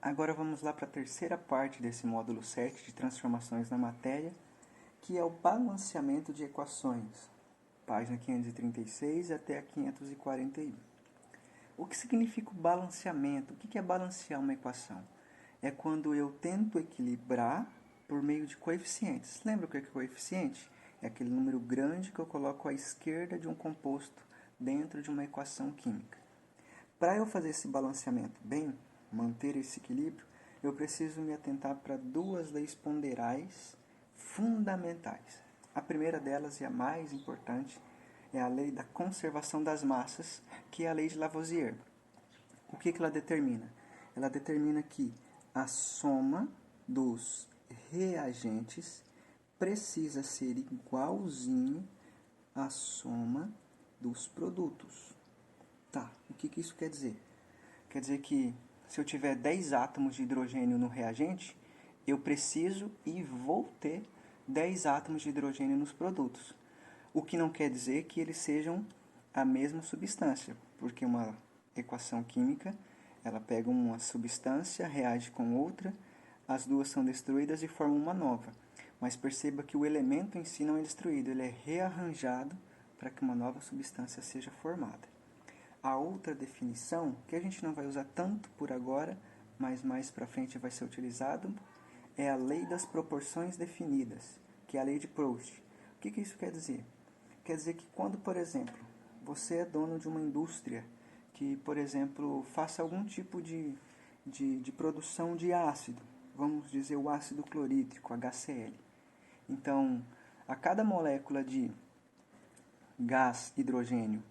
Agora vamos lá para a terceira parte desse módulo 7 de transformações na matéria, que é o balanceamento de equações, página 536 até a 541. O que significa o balanceamento? O que é balancear uma equação? É quando eu tento equilibrar por meio de coeficientes. Lembra o que é coeficiente? É aquele número grande que eu coloco à esquerda de um composto dentro de uma equação química. Para eu fazer esse balanceamento bem, manter esse equilíbrio, eu preciso me atentar para duas leis ponderais fundamentais. A primeira delas, e a mais importante, é a lei da conservação das massas, que é a lei de Lavoisier. O que ela determina? Ela determina que a soma dos reagentes precisa ser igualzinho à soma dos produtos. Tá, o que isso quer dizer? Quer dizer que se eu tiver 10 átomos de hidrogênio no reagente, eu preciso e vou ter 10 átomos de hidrogênio nos produtos. O que não quer dizer que eles sejam a mesma substância, porque uma equação química, ela pega uma substância, reage com outra, as duas são destruídas e formam uma nova. Mas perceba que o elemento em si não é destruído, ele é rearranjado para que uma nova substância seja formada. A outra definição, que a gente não vai usar tanto por agora, mas mais para frente vai ser utilizado, é a lei das proporções definidas, que é a lei de Proust. O que isso quer dizer? Quer dizer que quando, por exemplo, você é dono de uma indústria que, por exemplo, faça algum tipo de produção de ácido, vamos dizer o ácido clorídrico, HCl. Então, a cada molécula de gás hidrogênio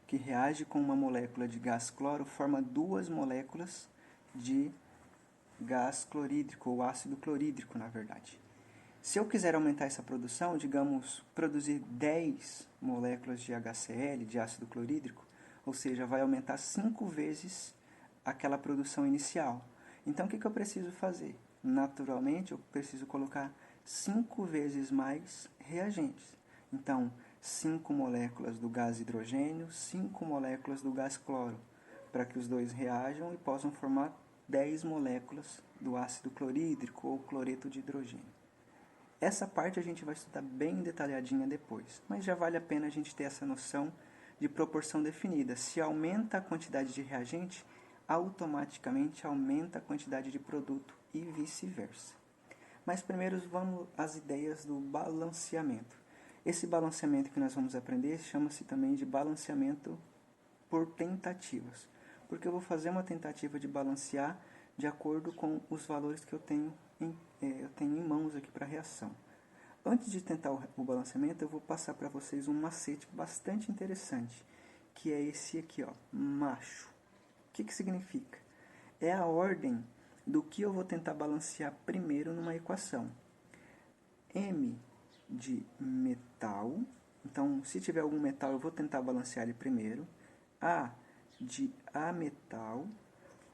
que reage com uma molécula de gás cloro, forma duas moléculas de gás clorídrico, ou ácido clorídrico, na verdade. Se eu quiser aumentar essa produção, digamos, produzir 10 moléculas de HCl, de ácido clorídrico, ou seja, vai aumentar 5 vezes aquela produção inicial. Então, o que eu preciso fazer? Naturalmente, eu preciso colocar 5 vezes mais reagentes. Então, 5 moléculas do gás hidrogênio, 5 moléculas do gás cloro, para que os dois reajam e possam formar 10 moléculas do ácido clorídrico ou cloreto de hidrogênio. Essa parte a gente vai estudar bem detalhadinha depois, mas já vale a pena a gente ter essa noção de proporção definida. Se aumenta a quantidade de reagente, automaticamente aumenta a quantidade de produto e vice-versa. Mas primeiro vamos às ideias do balanceamento. Esse balanceamento que nós vamos aprender chama-se também de balanceamento por tentativas, porque eu vou fazer uma tentativa de balancear de acordo com os valores que eu tenho em mãos aqui para a reação. Antes de tentar o balanceamento, eu vou passar para vocês um macete bastante interessante, que é esse aqui, ó, macho. O que significa? É a ordem do que eu vou tentar balancear primeiro numa equação. M de metal, então se tiver algum metal eu vou tentar balancear ele primeiro. A de ametal.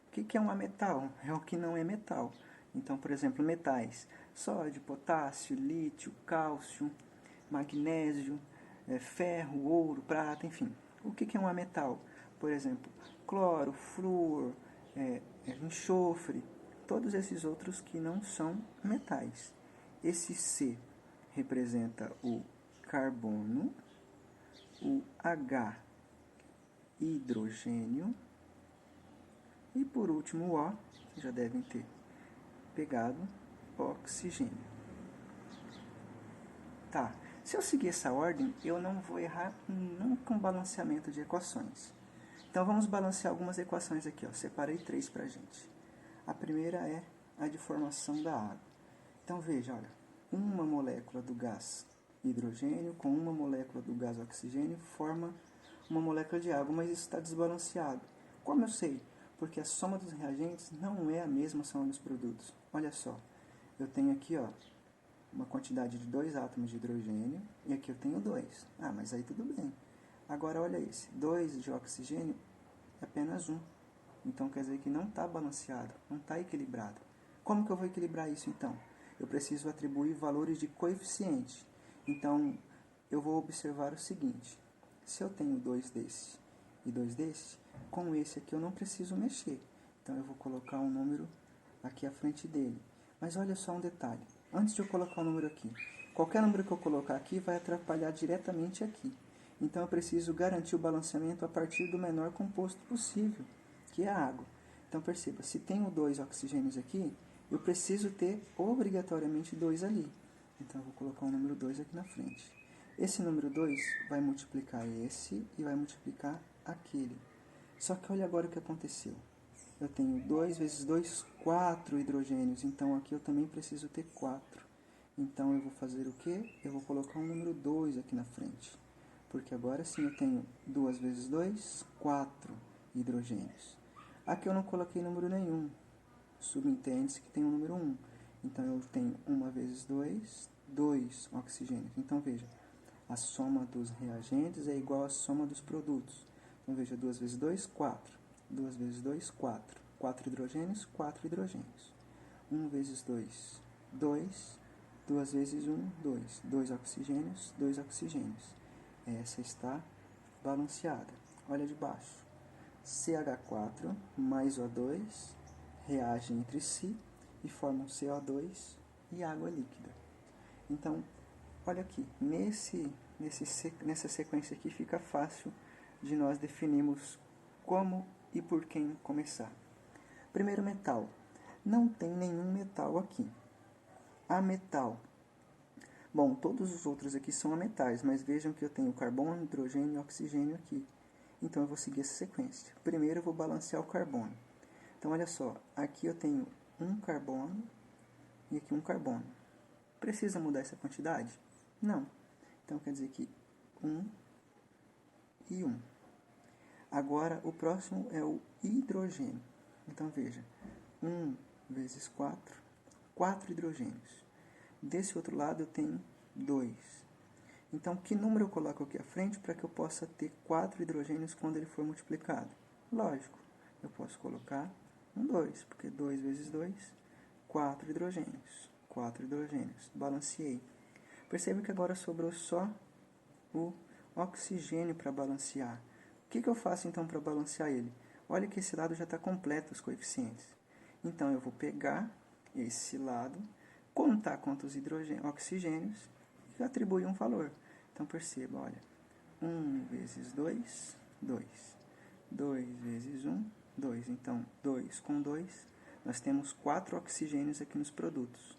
O que é um ametal? É o que não é metal. Então, por exemplo, metais: sódio, potássio, lítio, cálcio, magnésio, ferro, ouro, prata, enfim. O que é um ametal? Por exemplo, cloro, flúor, enxofre, todos esses outros que não são metais. Esse C representa o carbono, o H, hidrogênio, e por último o O, que já devem ter pegado, oxigênio. Tá, se eu seguir essa ordem, eu não vou errar nunca um balanceamento de equações. Então vamos balancear algumas equações aqui, ó. Separei 3 pra gente. A primeira é a de formação da água. Então veja, olha, uma molécula do gás hidrogênio com uma molécula do gás oxigênio forma uma molécula de água, mas isso está desbalanceado. Como eu sei? Porque a soma dos reagentes não é a mesma soma dos produtos. Olha só, eu tenho aqui, ó, uma quantidade de 2 átomos de hidrogênio e aqui eu tenho 2. Ah, mas aí tudo bem. Agora olha esse, 2 de oxigênio é apenas 1. Então quer dizer que não está balanceado, não está equilibrado. Como que eu vou equilibrar isso então? Eu preciso atribuir valores de coeficiente. Então eu vou observar o seguinte: se eu tenho 2 desse e 2 desse, com esse aqui eu não preciso mexer. Então eu vou colocar um número aqui à frente dele. Mas olha só um detalhe. Antes de eu colocar o número aqui, qualquer número que eu colocar aqui vai atrapalhar diretamente aqui. Então eu preciso garantir o balanceamento a partir do menor composto possível, que é a água. Então perceba, se tenho 2 oxigênios aqui, eu preciso ter obrigatoriamente 2 ali. Então eu vou colocar o número 2 aqui na frente. Esse número 2 vai multiplicar esse e vai multiplicar aquele. Só que olha agora o que aconteceu. Eu tenho 2 vezes 2, 4 hidrogênios. Então aqui eu também preciso ter 4. Então eu vou fazer o quê? Eu vou colocar um número 2 aqui na frente. Porque agora sim eu tenho 2 vezes 2, 4 hidrogênios. Aqui eu não coloquei número nenhum. Subentende-se que tem o número 1. Então eu tenho 1 vezes 2, 2 oxigênios. Então veja, a soma dos reagentes é igual à soma dos produtos. Então veja, 2 vezes 2, 4. 2 vezes 2, 4. 4 hidrogênios, 4 hidrogênios. 1 vezes 2, 2. 2 vezes 1, 2. 2 oxigênios, 2 oxigênios. Essa está balanceada. Olha de baixo. CH4 mais O2 reagem entre si e formam CO2 e água líquida. Então, olha aqui, nessa sequência aqui fica fácil de nós definirmos como e por quem começar. Primeiro, metal. Não tem nenhum metal aqui. Ametal. Bom, todos os outros aqui são ametais, mas vejam que eu tenho carbono, hidrogênio e oxigênio aqui. Então eu vou seguir essa sequência. Primeiro eu vou balancear o carbono. Então olha só, aqui eu tenho um carbono e aqui um carbono. Precisa mudar essa quantidade? Não. Então quer dizer que 1 e 1. Agora o próximo é o hidrogênio. Então veja, 1 vezes 4, 4 hidrogênios. Desse outro lado eu tenho 2. Então que número eu coloco aqui à frente para que eu possa ter 4 hidrogênios quando ele for multiplicado? Lógico, eu posso colocar um 2, porque 2 vezes 2, 4 hidrogênios. 4 hidrogênios. Balanceei. Percebe que agora sobrou só o oxigênio para balancear. O que eu faço então para balancear ele? Olha que esse lado já está completo os coeficientes. Então eu vou pegar esse lado, contar quantos oxigênios e atribuir um valor. Então perceba, olha, 1 vezes 2, 2. 2 vezes 1, 2. Então 2 com 2, nós temos 4 oxigênios aqui nos produtos.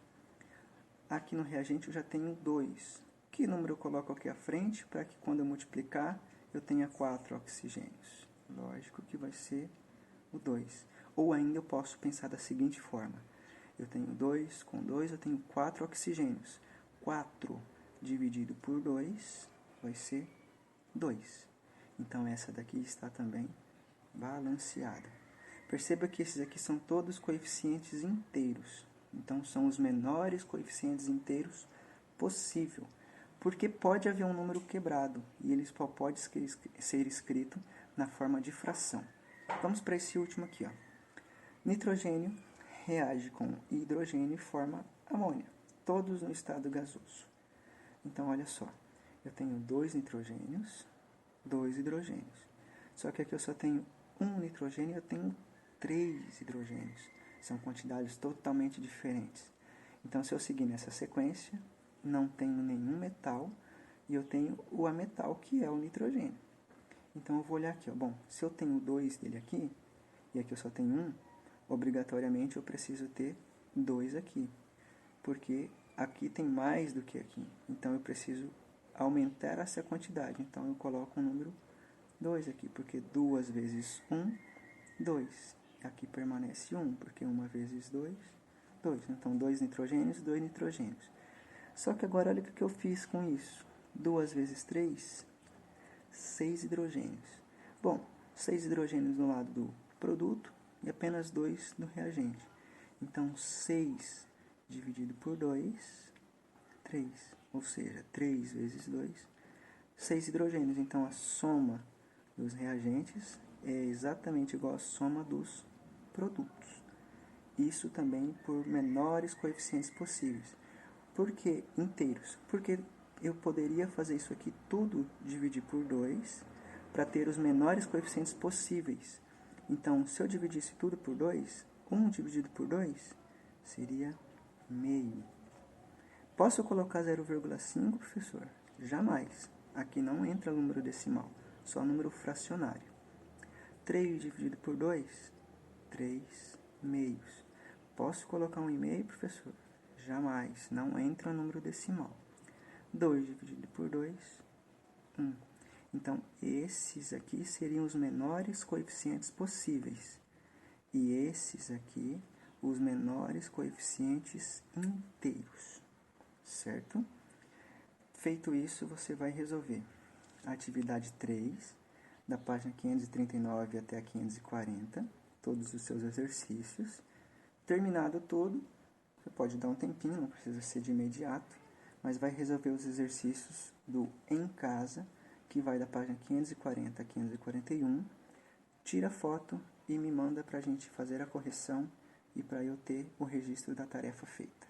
Aqui no reagente eu já tenho 2. Que número eu coloco aqui à frente para que quando eu multiplicar eu tenha 4 oxigênios? Lógico que vai ser o 2. Ou ainda eu posso pensar da seguinte forma. Eu tenho 2 com 2, eu tenho 4 oxigênios. 4 dividido por 2 vai ser 2. Então essa daqui está também balanceada. Perceba que esses aqui são todos coeficientes inteiros. Então são os menores coeficientes inteiros possível. Porque pode haver um número quebrado e ele só pode ser escrito na forma de fração. Vamos para esse último aqui. Ó. Nitrogênio reage com hidrogênio e forma amônia, todos no estado gasoso. Então, olha só, eu tenho 2 nitrogênios, 2 hidrogênios. Só que aqui eu só tenho 1 nitrogênio e eu tenho 3 hidrogênios. São quantidades totalmente diferentes. Então, se eu seguir nessa sequência, não tenho nenhum metal e eu tenho o ametal, que é o nitrogênio. Então, eu vou olhar aqui. Ó. Bom, se eu tenho 2 dele aqui e aqui eu só tenho 1, obrigatoriamente eu preciso ter 2 aqui, porque aqui tem mais do que aqui. Então eu preciso aumentar essa quantidade. Então eu coloco o número 2 aqui, porque 2 vezes 1, 2. Aqui permanece 1, porque 1 vezes 2, 2. Então 2 nitrogênios, 2 nitrogênios. Só que agora olha o que eu fiz com isso. 2 vezes 3, 6 hidrogênios. Bom, 6 hidrogênios no lado do produto e apenas 2 no reagente. Então 6 dividido por 2, 3. Ou seja, 3 vezes 2, 6 hidrogênios. Então a soma dos reagentes é exatamente igual à soma dos produtos. Isso também por menores coeficientes possíveis. Por que inteiros? Porque eu poderia fazer isso aqui tudo dividir por 2 para ter os menores coeficientes possíveis. Então, se eu dividisse tudo por 2, 1 dividido por 2 seria meio. Posso colocar 0,5, professor? Jamais. Aqui não entra número decimal, só número fracionário. 3 dividido por 2, 3 meios. Posso colocar 1,5, professor? Jamais. Não entra número decimal. 2 dividido por 2, 1. Então, esses aqui seriam os menores coeficientes possíveis. E esses aqui, os menores coeficientes inteiros. Certo? Feito isso, você vai resolver a atividade 3, da página 539 até a 540, todos os seus exercícios. Terminado tudo, você pode dar um tempinho, não precisa ser de imediato, mas vai resolver os exercícios do em casa, que vai da página 540 a 541, tira foto e me manda para a gente fazer a correção e para eu ter o registro da tarefa feita.